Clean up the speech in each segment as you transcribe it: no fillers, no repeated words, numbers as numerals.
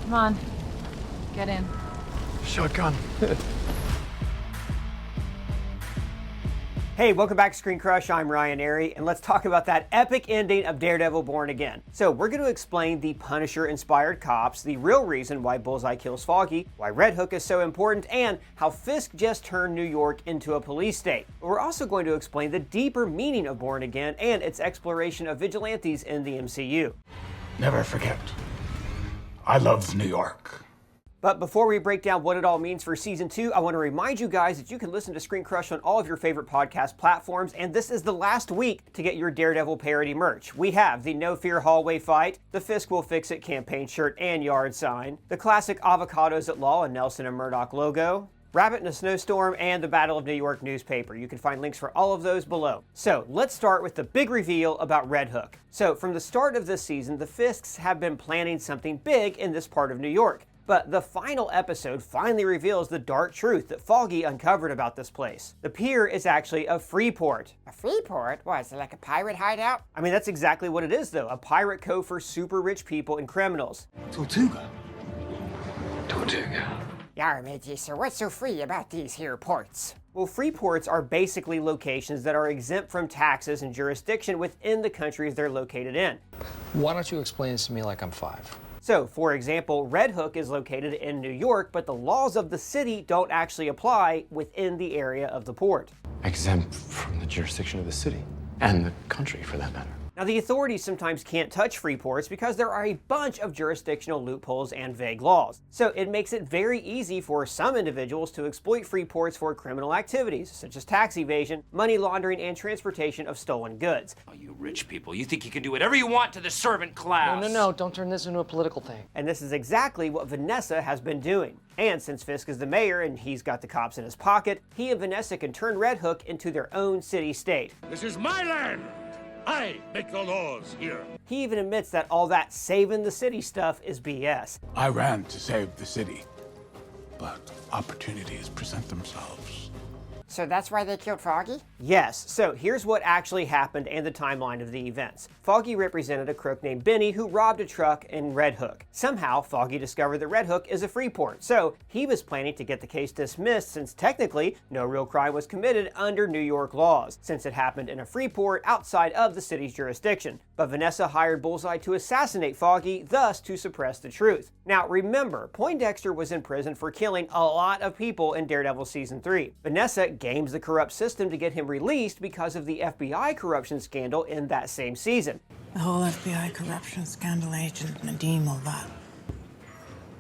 Come on, get in. Shotgun. Hey, welcome back to ScreenCrush. I'm Ryan Airy, and let's talk about that epic ending of Daredevil Born Again. So we're going to explain the Punisher-inspired cops, the real reason why Bullseye kills Foggy, why Red Hook is so important, and how Fisk just turned New York into a police state. But we're also going to explain the deeper meaning of Born Again and its exploration of vigilantes in the MCU. Never forget, I love New York. But before we break down what it all means for Season 2, I want to remind you guys that you can listen to ScreenCrush on all of your favorite podcast platforms, and this is the last week to get your Daredevil parody merch. We have the No Fear hallway fight, the Fisk Will Fix It campaign shirt and yard sign, the classic Avocados at Law and Nelson and Murdoch logo, Rabbit in a Snowstorm, and the Battle of New York newspaper. You can find links for all of those below. So let's start with the big reveal about Red Hook. So from the start of this season, the Fisks have been planning something big in this part of New York. But the final episode finally reveals the dark truth that Foggy uncovered about this place. The pier is actually a free port. A free port? What, is it like a pirate hideout? I mean, that's exactly what it is, though. A pirate cove for super rich people and criminals. Tortuga. Yar, matey, so what's so free about these here ports? Well, free ports are basically locations that are exempt from taxes and jurisdiction within the countries they're located in. Why don't you explain this to me like I'm 5? So, for example, Red Hook is located in New York, but the laws of the city don't actually apply within the area of the port. Exempt from the jurisdiction of the city, and the country for that matter. Now, the authorities sometimes can't touch free ports because there are a bunch of jurisdictional loopholes and vague laws. So it makes it very easy for some individuals to exploit free ports for criminal activities, such as tax evasion, money laundering, and transportation of stolen goods. Oh, you rich people, you think you can do whatever you want to the servant class. No, don't turn this into a political thing. And this is exactly what Vanessa has been doing. And since Fisk is the mayor and he's got the cops in his pocket, he and Vanessa can turn Red Hook into their own city-state. This is my land! I make the laws here. He even admits that all that saving the city stuff is BS. I ran to save the city, but opportunities present themselves. So that's why they killed Foggy? Yes, so here's what actually happened and the timeline of the events. Foggy represented a crook named Benny who robbed a truck in Red Hook. Somehow, Foggy discovered that Red Hook is a free port, so he was planning to get the case dismissed since technically no real crime was committed under New York laws, since it happened in a free port outside of the city's jurisdiction. But Vanessa hired Bullseye to assassinate Foggy, thus to suppress the truth. Now remember, Poindexter was in prison for killing a lot of people in Daredevil Season 3. Vanessa games the corrupt system to get him released because of the FBI corruption scandal in that same season. The whole FBI corruption scandal, Agent Nadeem, all that.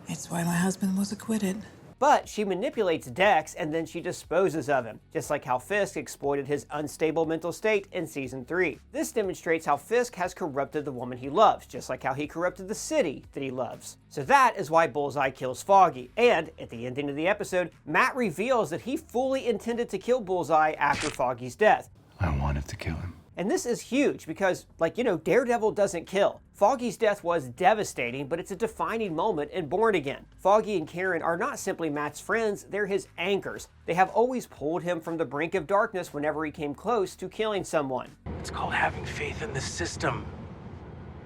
It's why my husband was acquitted. But she manipulates Dex and then she disposes of him, just like how Fisk exploited his unstable mental state in Season 3. This demonstrates how Fisk has corrupted the woman he loves, just like how he corrupted the city that he loves. So that is why Bullseye kills Foggy, and at the ending of the episode, Matt reveals that he fully intended to kill Bullseye after Foggy's death. I wanted to kill him. And this is huge because, Daredevil doesn't kill. Foggy's death was devastating, but it's a defining moment in Born Again. Foggy and Karen are not simply Matt's friends, they're his anchors. They have always pulled him from the brink of darkness whenever he came close to killing someone. It's called having faith in the system.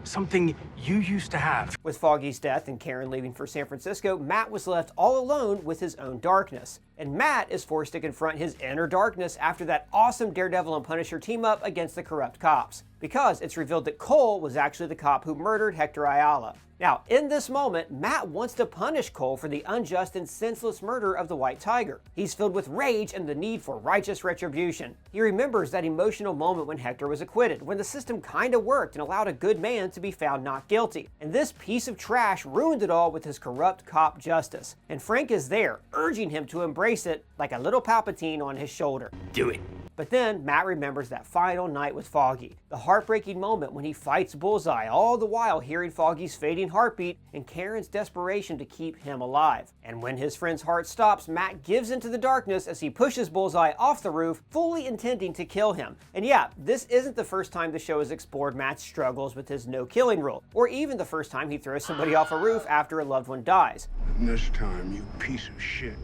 Something you used to have. With Foggy's death and Karen leaving for San Francisco, Matt was left all alone with his own darkness. And Matt is forced to confront his inner darkness after that awesome Daredevil and Punisher team up against the corrupt cops, because it's revealed that Cole was actually the cop who murdered Hector Ayala. Now, in this moment, Matt wants to punish Cole for the unjust and senseless murder of the White Tiger. He's filled with rage and the need for righteous retribution. He remembers that emotional moment when Hector was acquitted, when the system kinda worked and allowed a good man to be found not guilty. And this piece of trash ruined it all with his corrupt cop justice. And Frank is there, urging him to embrace it like a little Palpatine on his shoulder. Do it. But then Matt remembers that final night with Foggy, the heartbreaking moment when he fights Bullseye, all the while hearing Foggy's fading heartbeat and Karen's desperation to keep him alive. And when his friend's heart stops, Matt gives into the darkness as he pushes Bullseye off the roof, fully intending to kill him. And yeah, this isn't the first time the show has explored Matt's struggles with his no-killing rule, or even the first time he throws somebody off a roof after a loved one dies. And this time, you piece of shit.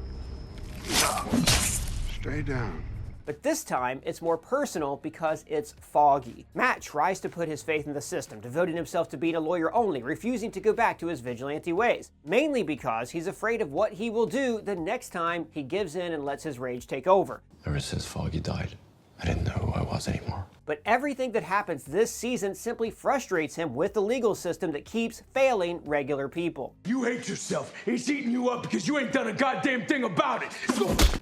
Stay down. But this time, it's more personal because it's Foggy. Matt tries to put his faith in the system, devoting himself to being a lawyer only, refusing to go back to his vigilante ways. Mainly because he's afraid of what he will do the next time he gives in and lets his rage take over. Ever since Foggy died, I didn't know who I was anymore. But everything that happens this season simply frustrates him with the legal system that keeps failing regular people. You hate yourself. He's eating you up because you ain't done a goddamn thing about it.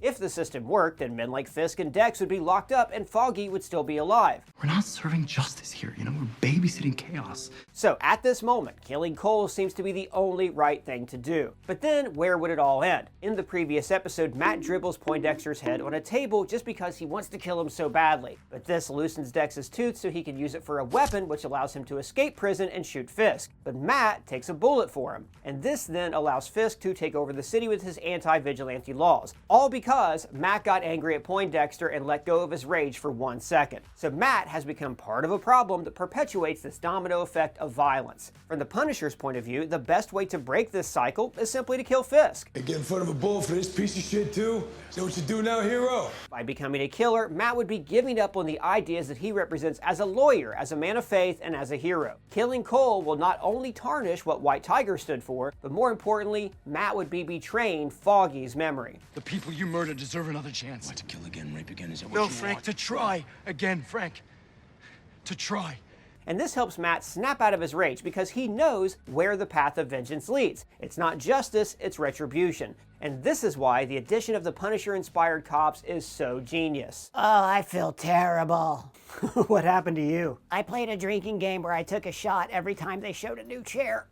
If the system worked, then men like Fisk and Dex would be locked up and Foggy would still be alive. We're not serving justice here, you know? We're babysitting chaos. So at this moment, killing Cole seems to be the only right thing to do. But then where would it all end? In the previous episode, Matt dribbles Poindexter's head on a table just because he wants to kill him so badly. But this loosens Dex's tooth so he can use it for a weapon, which allows him to escape prison and shoot Fisk. But Matt takes a bullet for him. And this then allows Fisk to take over the city with his anti-vigilante laws. All because Matt got angry at Poindexter and let go of his rage for 1 second. So Matt has become part of a problem that perpetuates this domino effect of violence. From the Punisher's point of view, the best way to break this cycle is simply to kill Fisk. You get in front of a bull for this piece of shit too? Is that what you do now, hero? By becoming a killer, Matt would be giving up on the ideas that he represents as a lawyer, as a man of faith, and as a hero. Killing Cole will not only tarnish what White Tiger stood for, but more importantly, Matt would be betraying Foggy's memory. The people you murdered deserve another chance. To kill again, rape again, is that what No, you Frank, want? to try again, Frank. To try. And this helps Matt snap out of his rage because he knows where the path of vengeance leads. It's not justice, it's retribution. And this is why the addition of the Punisher-inspired cops is so genius. Oh, I feel terrible. What happened to you? I played a drinking game where I took a shot every time they showed a new chair.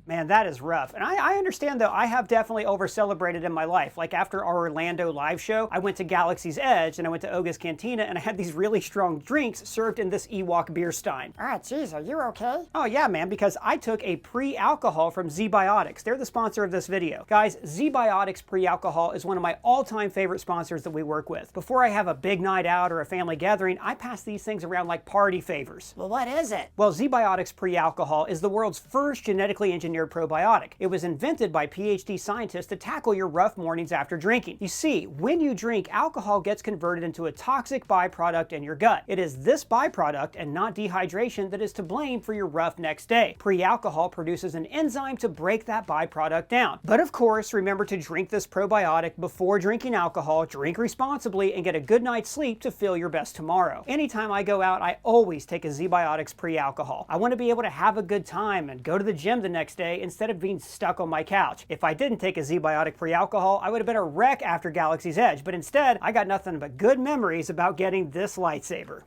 Man, that is rough. And I understand, though, I have definitely over-celebrated in my life. Like after our Orlando live show, I went to Galaxy's Edge and I went to Oga's Cantina and I had these really strong drinks served in this Ewok beer stein. Ah, jeez, are you okay? Oh yeah, man, because I took a pre-alcohol from Zbiotics. They're the sponsor of this video. Guys, Zbiotics pre-alcohol is one of my all-time favorite sponsors that we work with. Before I have a big night out or a family gathering, I pass these things around like party favors. Well, what is it? Well, Zbiotics pre-alcohol is the world's first genetically engineered probiotic. It was invented by PhD scientists to tackle your rough mornings after drinking. You see, when you drink, alcohol gets converted into a toxic byproduct in your gut. It is this byproduct and not dehydration that is to blame for your rough next day. Pre-alcohol produces an enzyme to break that byproduct down. But of course, remember to drink this probiotic before drinking alcohol, drink responsibly, and get a good night's sleep to feel your best tomorrow. Anytime I go out, I always take a Zbiotics pre-alcohol. I want to be able to have a good time and go to the gym the next day instead of being stuck on my couch. If I didn't take a Zbiotic pre-alcohol, I would have been a wreck after Galaxy's Edge, but instead, I got nothing but good memories about getting this lightsaber.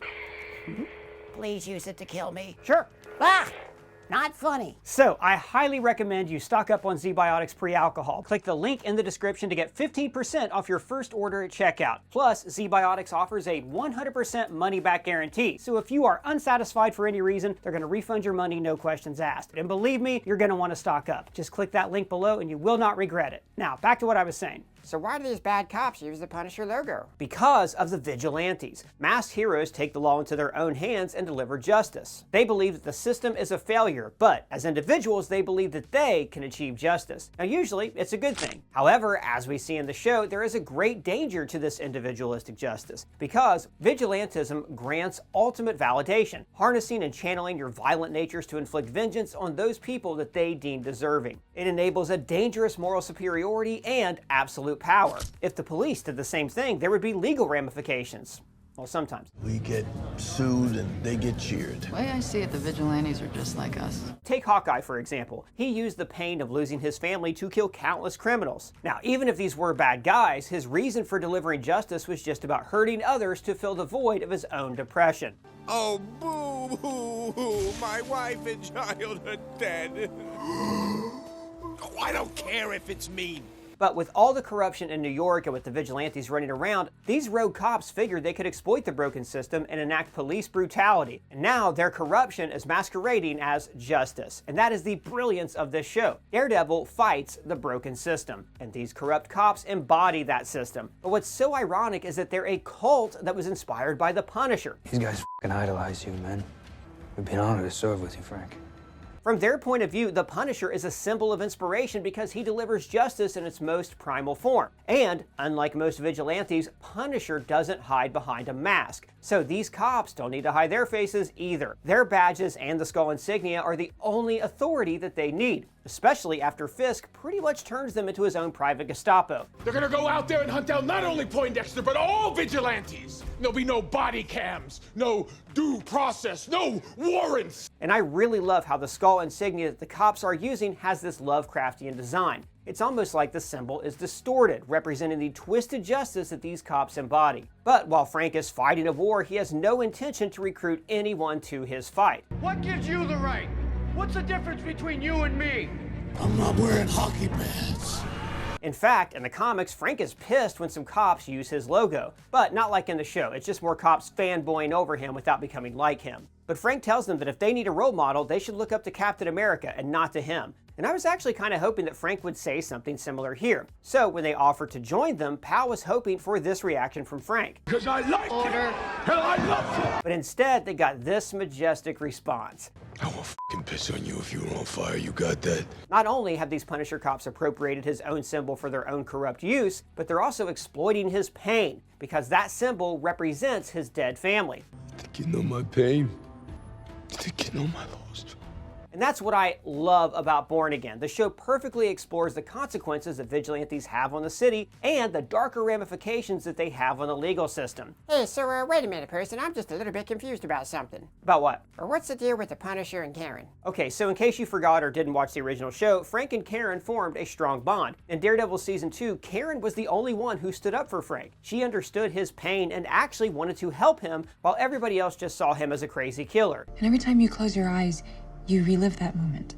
Please use it to kill me. Sure. Ah! Not funny. So, I highly recommend you stock up on Zbiotics pre-alcohol. Click the link in the description to get 15% off your first order at checkout. Plus, Zbiotics offers a 100% money-back guarantee. So if you are unsatisfied for any reason, they're going to refund your money, no questions asked. And believe me, you're going to want to stock up. Just click that link below and you will not regret it. Now, back to what I was saying. So why do these bad cops use the Punisher logo? Because of the vigilantes. Masked heroes take the law into their own hands and deliver justice. They believe that the system is a failure, but as individuals, they believe that they can achieve justice. Now, usually, it's a good thing. However, as we see in the show, there is a great danger to this individualistic justice, because vigilantism grants ultimate validation, harnessing and channeling your violent natures to inflict vengeance on those people that they deem deserving. It enables a dangerous moral superiority and absolute power. If the police did the same thing, there would be legal ramifications. Well, sometimes. We get sued and they get cheered. The way I see it, the vigilantes are just like us. Take Hawkeye, for example. He used the pain of losing his family to kill countless criminals. Now, even if these were bad guys, his reason for delivering justice was just about hurting others to fill the void of his own depression. Oh, boo-hoo-hoo, my wife and child are dead. Oh, I don't care if it's mean. But with all the corruption in New York and with the vigilantes running around, these rogue cops figured they could exploit the broken system and enact police brutality. And now their corruption is masquerading as justice. And that is the brilliance of this show. Daredevil fights the broken system, and these corrupt cops embody that system. But what's so ironic is that they're a cult that was inspired by the Punisher. These guys f***ing idolize you, man. We've been honored to serve with you, Frank. From their point of view, the Punisher is a symbol of inspiration because he delivers justice in its most primal form. And, unlike most vigilantes, Punisher doesn't hide behind a mask. So these cops don't need to hide their faces either. Their badges and the skull insignia are the only authority that they need, especially after Fisk pretty much turns them into his own private Gestapo. They're gonna go out there and hunt down not only Poindexter, but all vigilantes. There'll be no body cams, no due process, no warrants. And I really love how the skull insignia that the cops are using has this Lovecraftian design. It's almost like the symbol is distorted, representing the twisted justice that these cops embody. But while Frank is fighting a war, he has no intention to recruit anyone to his fight. What gives you the right? What's the difference between you and me? I'm not wearing hockey pads. In fact, in the comics, Frank is pissed when some cops use his logo. But not like in the show, it's just more cops fanboying over him without becoming like him. But Frank tells them that if they need a role model, they should look up to Captain America and not to him. And I was actually kind of hoping that Frank would say something similar here. So when they offered to join them, Pal was hoping for this reaction from Frank. Because I like you. Hell, I love you. But instead, they got this majestic response. I will fucking piss on you if you were on fire, you got that? Not only have these Punisher cops appropriated his own symbol for their own corrupt use, but they're also exploiting his pain, because that symbol represents his dead family. Think you know my pain? Think you know my loss? And that's what I love about Born Again. The show perfectly explores the consequences that vigilantes have on the city and the darker ramifications that they have on the legal system. Hey, so wait a minute, person. I'm just a little bit confused about something. About what? Or what's the deal with the Punisher and Karen? Okay, so in case you forgot or didn't watch the original show, Frank and Karen formed a strong bond. In Daredevil Season 2, Karen was the only one who stood up for Frank. She understood his pain and actually wanted to help him, while everybody else just saw him as a crazy killer. And every time you close your eyes, you relive that moment.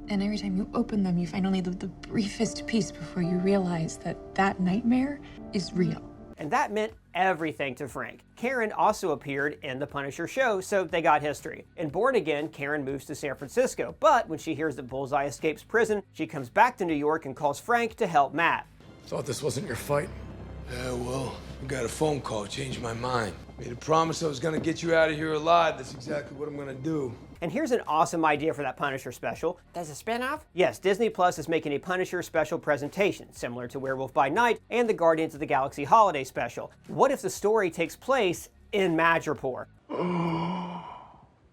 And every time you open them, you find only the briefest piece before you realize that that nightmare is real. And that meant everything to Frank. Karen also appeared in the Punisher show, so they got history. In Born Again, Karen moves to San Francisco, but when she hears that Bullseye escapes prison, she comes back to New York and calls Frank to help Matt. Thought this wasn't your fight? Yeah, well, I got a phone call, changed my mind. Made a promise I was gonna get you out of here alive. That's exactly what I'm gonna do. And here's an awesome idea for that Punisher special. There's a spin-off? Yes, Disney Plus is making a Punisher special presentation, similar to Werewolf by Night and the Guardians of the Galaxy holiday special. What if the story takes place in Madripoor?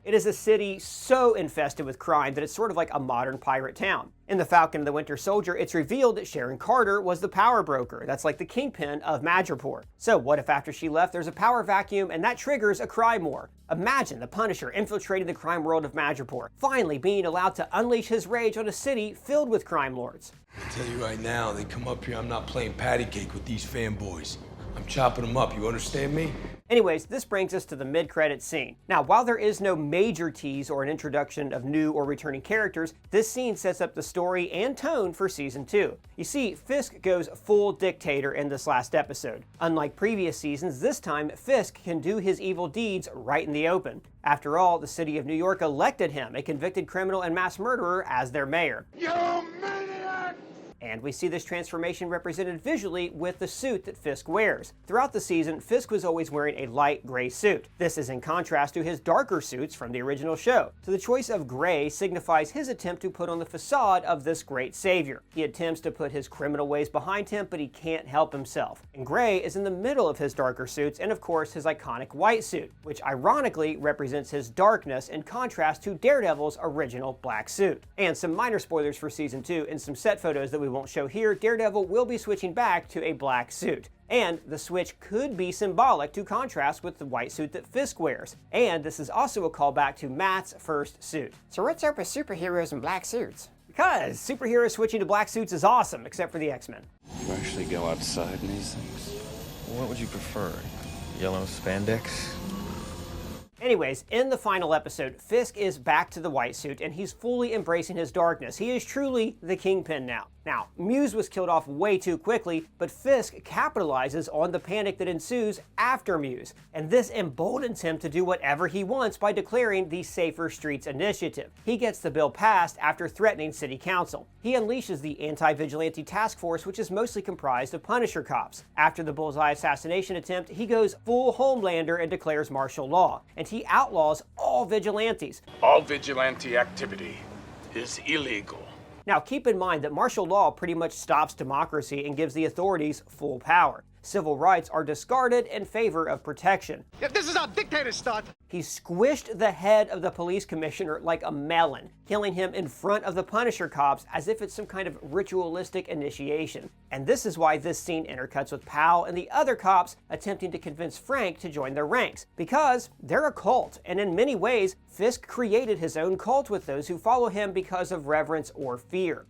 It is a city so infested with crime that it's sort of like a modern pirate town. In The Falcon and the Winter Soldier, it's revealed that Sharon Carter was the power broker. That's like the Kingpin of Madripoor. So what if after she left there's a power vacuum and that triggers a crime war? Imagine the Punisher infiltrating the crime world of Madripoor, finally being allowed to unleash his rage on a city filled with crime lords. I tell you right now, they come up here, I'm not playing patty cake with these fanboys. I'm chopping them up, you understand me? Anyways, this brings us to the mid-credits scene. Now, while there is no major tease or an introduction of new or returning characters, this scene sets up the story and tone for Season 2. You see, Fisk goes full dictator in this last episode. Unlike previous seasons, this time Fisk can do his evil deeds right in the open. After all, the city of New York elected him, a convicted criminal and mass murderer, as their mayor. You maniac! And we see this transformation represented visually with the suit that Fisk wears. Throughout the season, Fisk was always wearing a light gray suit. This is in contrast to his darker suits from the original show. So the choice of gray signifies his attempt to put on the facade of this great savior. He attempts to put his criminal ways behind him, but he can't help himself. And gray is in the middle of his darker suits and of course his iconic white suit, which ironically represents his darkness in contrast to Daredevil's original black suit. And some minor spoilers for Season 2 and some set photos that we won't show here, Daredevil will be switching back to a black suit. And the switch could be symbolic to contrast with the white suit that Fisk wears. And this is also a callback to Matt's first suit. So what's up with superheroes in black suits? Because superheroes switching to black suits is awesome, except for the X-Men. You actually go outside in these things? What would you prefer? Yellow spandex? Anyways, in the final episode, Fisk is back to the white suit and he's fully embracing his darkness. He is truly the Kingpin now. Now, Muse was killed off way too quickly, but Fisk capitalizes on the panic that ensues after Muse, and this emboldens him to do whatever he wants by declaring the Safer Streets Initiative. He gets the bill passed after threatening City Council. He unleashes the Anti-Vigilante Task Force, which is mostly comprised of Punisher cops. After the Bullseye assassination attempt, he goes full Homelander and declares martial law, and he outlaws all vigilantes. All vigilante activity is illegal. Now, keep in mind that martial law pretty much stops democracy and gives the authorities full power. Civil rights are discarded in favor of protection. Yeah, this is how dictators start. He squished the head of the police commissioner like a melon, killing him in front of the Punisher cops as if it's some kind of ritualistic initiation. And this is why this scene intercuts with Powell and the other cops attempting to convince Frank to join their ranks. Because they're a cult, and in many ways, Fisk created his own cult with those who follow him because of reverence or fear.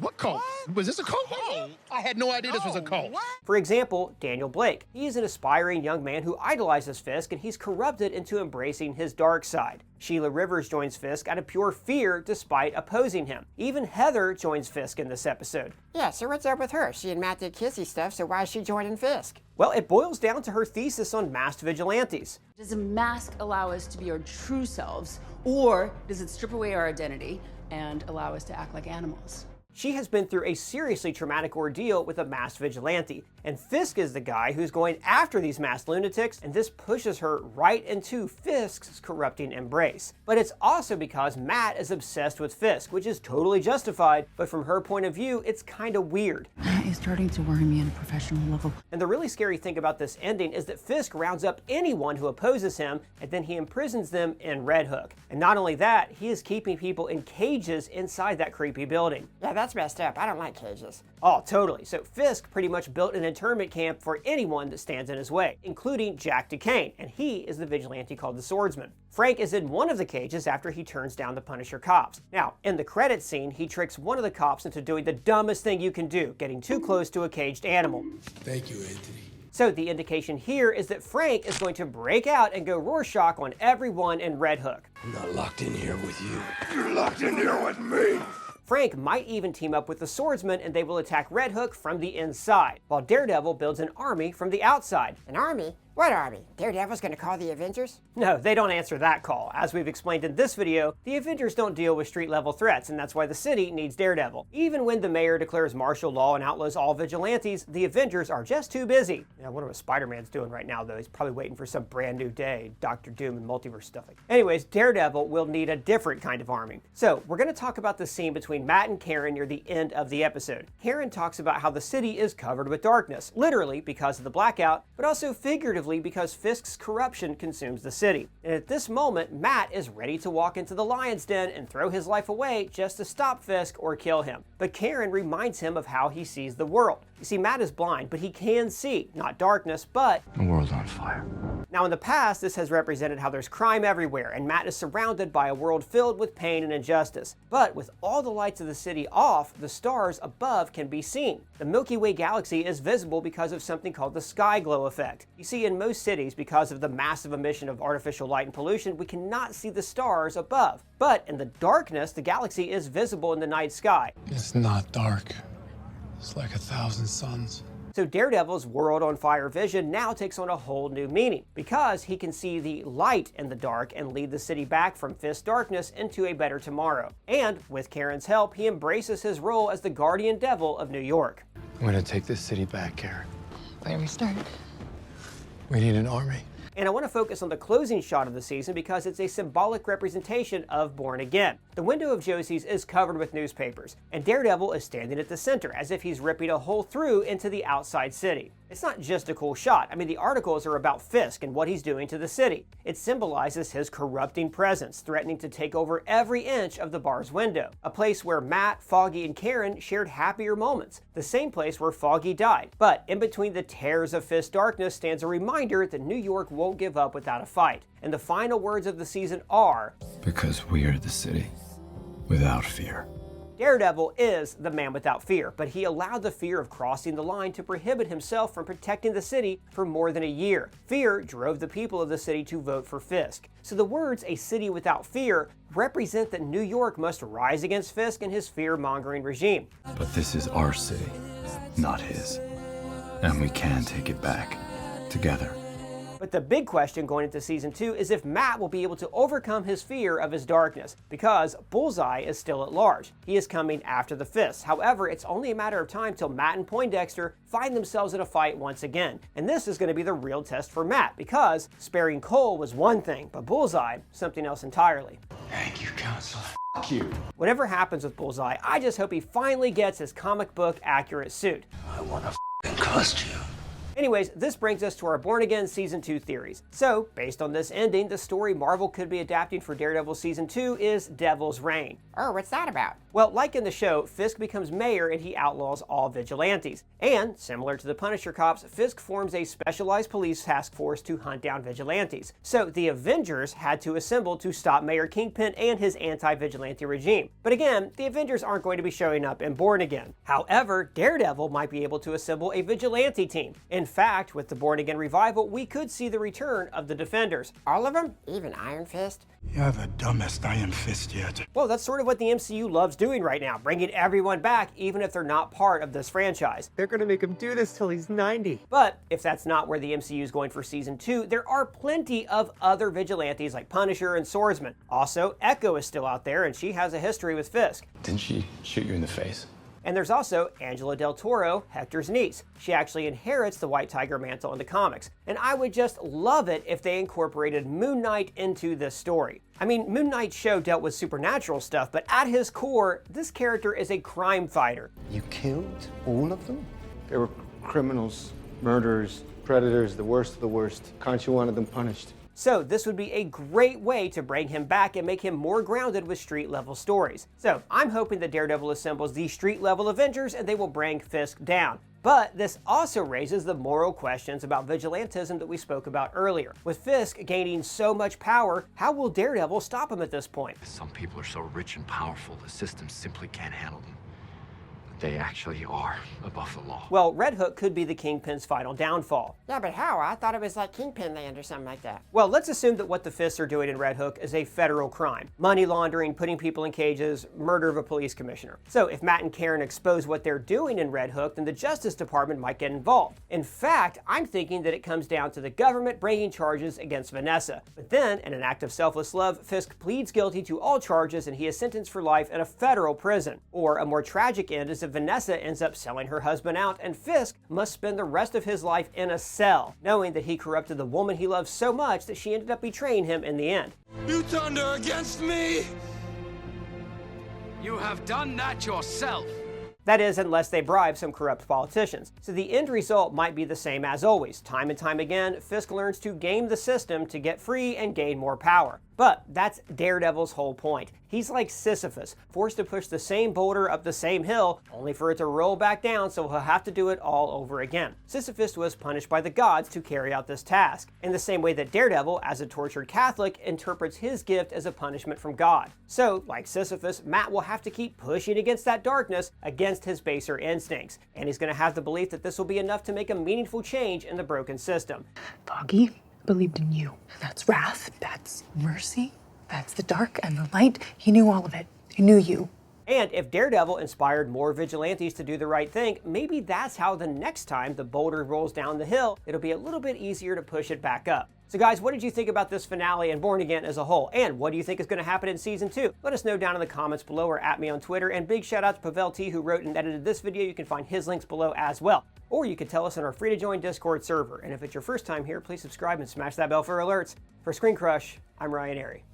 What cult? Was this a cult? I had no idea this was a cult. For example, Daniel Blake. He's an aspiring young man who idolizes Fisk, and he's corrupted into embracing his dark side. Sheila Rivers joins Fisk out of pure fear despite opposing him. Even Heather joins Fisk in this episode. Yeah, so what's up with her? She and Matt did kissy stuff, so why is she joining Fisk? Well, it boils down to her thesis on masked vigilantes. Does a mask allow us to be our true selves, or does it strip away our identity and allow us to act like animals? She has been through a seriously traumatic ordeal with a masked vigilante, and Fisk is the guy who's going after these masked lunatics, and this pushes her right into Fisk's corrupting embrace. But it's also because Matt is obsessed with Fisk, which is totally justified, but from her point of view, it's kinda weird. It's starting to worry me on a professional level. And the really scary thing about this ending is that Fisk rounds up anyone who opposes him, and then he imprisons them in Red Hook. And not only that, he is keeping people in cages inside that creepy building. Yeah, that's messed up. I don't like cages. Oh, totally. So Fisk pretty much built an internment camp for anyone that stands in his way, including Jack Duquesne, and he is the vigilante called the Swordsman. Frank is in one of the cages after he turns down the Punisher cops. Now, in the credits scene, he tricks one of the cops into doing the dumbest thing you can do, getting too close to a caged animal. Thank you, Anthony. So the indication here is that Frank is going to break out and go Rorschach on everyone in Red Hook. I'm not locked in here with you. You're locked in here with me. Frank might even team up with the Swordsman and they will attack Red Hook from the inside, while Daredevil builds an army from the outside. An army? What army? Daredevil's gonna call the Avengers? No, they don't answer that call. As we've explained in this video, the Avengers don't deal with street-level threats, and that's why the city needs Daredevil. Even when the mayor declares martial law and outlaws all vigilantes, the Avengers are just too busy. I wonder what Spider-Man's doing right now, though. He's probably waiting for some brand new day, Dr. Doom and multiverse stuff. Anyways, Daredevil will need a different kind of army. So, we're going to talk about the scene between Matt and Karen near the end of the episode. Karen talks about how the city is covered with darkness, literally because of the blackout, but also figuratively because Fisk's corruption consumes the city. And at this moment, Matt is ready to walk into the lion's den and throw his life away just to stop Fisk or kill him. But Karen reminds him of how he sees the world. You see, Matt is blind, but he can see, not darkness, but the world on fire. Now in the past, this has represented how there's crime everywhere, and Matt is surrounded by a world filled with pain and injustice. But with all the lights of the city off, the stars above can be seen. The Milky Way galaxy is visible because of something called the sky glow effect. You see, in most cities, because of the massive emission of artificial light and pollution, we cannot see the stars above. But in the darkness, the galaxy is visible in the night sky. It's not dark. It's like 1,000 suns. So Daredevil's world on fire vision now takes on a whole new meaning, because he can see the light in the dark and lead the city back from Fisk's darkness into a better tomorrow. And with Karen's help, he embraces his role as the guardian devil of New York. I'm gonna take this city back, Karen. Where do we start? We need an army. And I want to focus on the closing shot of the season because it's a symbolic representation of Born Again. The window of Josie's is covered with newspapers, and Daredevil is standing at the center as if he's ripping a hole through into the outside city. It's not just a cool shot. I mean, the articles are about Fisk and what he's doing to the city. It symbolizes his corrupting presence, threatening to take over every inch of the bar's window. A place where Matt, Foggy, and Karen shared happier moments. The same place where Foggy died. But in between the tears of Fisk's darkness stands a reminder that New York won't give up without a fight. And the final words of the season are, because we are the city without fear. Daredevil is the man without fear, but he allowed the fear of crossing the line to prohibit himself from protecting the city for more than a year. Fear drove the people of the city to vote for Fisk. So the words "a city without fear" represent that New York must rise against Fisk and his fear-mongering regime. But this is our city, not his. And we can take it back, together. But the big question going into season 2 is if Matt will be able to overcome his fear of his darkness, because Bullseye is still at large. He is coming after the Fists. However, it's only a matter of time till Matt and Poindexter find themselves in a fight once again. And this is going to be the real test for Matt, because sparing Cole was one thing, but Bullseye, something else entirely. Thank you, Counselor. you. Whatever happens with Bullseye, I just hope he finally gets his comic book accurate suit. I wanna cost you. Anyways, this brings us to our Born Again Season 2 theories. So, based on this ending, the story Marvel could be adapting for Daredevil Season 2 is Devil's Reign. Oh, what's that about? Well, like in the show, Fisk becomes mayor and he outlaws all vigilantes. And, similar to the Punisher cops, Fisk forms a specialized police task force to hunt down vigilantes. So, the Avengers had to assemble to stop Mayor Kingpin and his anti-vigilante regime. But again, the Avengers aren't going to be showing up in Born Again. However, Daredevil might be able to assemble a vigilante team. In fact, with the Born Again revival, we could see the return of the Defenders. All of them? Even Iron Fist? You're the dumbest Iron Fist yet. Well, that's sort of what the MCU loves doing right now, bringing everyone back even if they're not part of this franchise. They're gonna make him do this till he's 90. But if that's not where the MCU is going for Season 2, there are plenty of other vigilantes like Punisher and Swordsman. Also, Echo is still out there and she has a history with Fisk. Didn't she shoot you in the face? And there's also Angela Del Toro, Hector's niece. She actually inherits the White Tiger mantle in the comics. And I would just love it if they incorporated Moon Knight into this story. I mean, Moon Knight's show dealt with supernatural stuff, but at his core, this character is a crime fighter. You killed all of them? They were criminals, murderers, predators, the worst of the worst. Can't you want them punished? So this would be a great way to bring him back and make him more grounded with street level stories. So I'm hoping that Daredevil assembles the street level Avengers and they will bring Fisk down. But this also raises the moral questions about vigilantism that we spoke about earlier. With Fisk gaining so much power, how will Daredevil stop him at this point? Some people are so rich and powerful, the system simply can't handle them. They actually are above the law. Well, Red Hook could be the Kingpin's final downfall. Yeah, but how? I thought it was like Kingpin Land or something like that. Well, let's assume that what the Fists are doing in Red Hook is a federal crime. Money laundering, putting people in cages, murder of a police commissioner. So if Matt and Karen expose what they're doing in Red Hook, then the Justice Department might get involved. In fact, I'm thinking that it comes down to the government bringing charges against Vanessa. But then, in an act of selfless love, Fisk pleads guilty to all charges and he is sentenced for life in a federal prison. Or a more tragic end is if Vanessa ends up selling her husband out and Fisk must spend the rest of his life in a cell, knowing that he corrupted the woman he loved so much that she ended up betraying him in the end. You turned her against me? You have done that yourself. That is, unless they bribe some corrupt politicians. So the end result might be the same as always. Time and time again, Fisk learns to game the system to get free and gain more power. But that's Daredevil's whole point. He's like Sisyphus, forced to push the same boulder up the same hill, only for it to roll back down, so he'll have to do it all over again. Sisyphus was punished by the gods to carry out this task, in the same way that Daredevil, as a tortured Catholic, interprets his gift as a punishment from God. So, like Sisyphus, Matt will have to keep pushing against that darkness, against his baser instincts, and he's going to have the belief that this will be enough to make a meaningful change in the broken system. Foggy believed in you. That's wrath, that's mercy, that's the dark and the light. He knew all of it. He knew you. And if Daredevil inspired more vigilantes to do the right thing, maybe that's how the next time the boulder rolls down the hill, it'll be a little bit easier to push it back up. So guys, what did you think about this finale and Born Again as a whole? And what do you think is going to happen in Season 2? Let us know down in the comments below or at me on Twitter. And big shout out to Pavel T, who wrote and edited this video. You can find his links below as well. Or you could tell us in our free to join Discord server. And if it's your first time here, please subscribe and smash that bell for alerts. For ScreenCrush, I'm Ryan Airy.